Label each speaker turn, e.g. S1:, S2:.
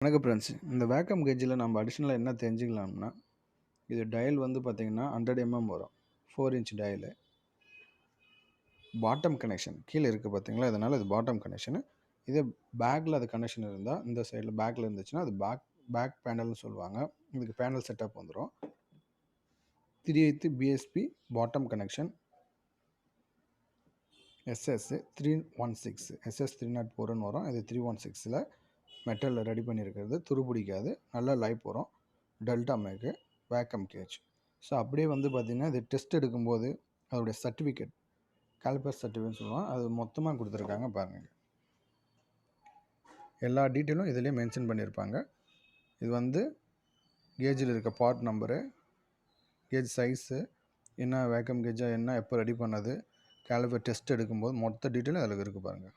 S1: வணக்கம் ஃப்ரெண்ட்ஸ். இந்த வேக்கம் கேஜில் நம்ம அடிஷ்னலாக என்ன தெரிஞ்சுக்கலாம்னா, இது டயல் வந்து பார்த்தீங்கன்னா 100 வரும். 4 இன்ச் டயலு. பாட்டம் கனெக்ஷன் கீழே இருக்குது பார்த்தீங்களா, இதனால் இது பாட்டம் கனெக்ஷனு. இதே பேக்கில் அது கனெக்ஷன் இருந்தால், இந்த சைடில் பேக்கில் இருந்துச்சுன்னா அது பேக் பேனல்னு சொல்லுவாங்க. இதுக்கு பேனல் செட்டப் வந்துடும். 3/8 BSP bottom connection. SS 316 SS 304ன்னு வரும். இது 316ல் மெட்டலில் ரெடி பண்ணியிருக்கிறது. துரு பிடிக்காது, நல்லா லைஃப் வரும். டெல்டா மேக்கு வேக்கம் கேஜ். ஸோ அப்படியே வந்து பார்த்திங்கன்னா இது டெஸ்ட் எடுக்கும்போது அதோடைய சர்டிஃபிகேட், காலிப்பர் சர்டிஃபிகேட்னு சொல்லுவாங்க, அது மொத்தமாக கொடுத்துருக்காங்க பாருங்கள். எல்லா டீட்டெயிலும் இதிலே மென்ஷன் பண்ணியிருப்பாங்க. இது வந்து கேஜில் இருக்க பார்ட் நம்பரு, கேஜ் சைஸு, என்ன வேக்கம் கேஜாக என்ன எப்போ ரெடி பண்ணது, காலிப்பர் டெஸ்ட் எடுக்கும்போது மொத்த டீட்டெயிலும் அதில் இருக்குது பாருங்கள்.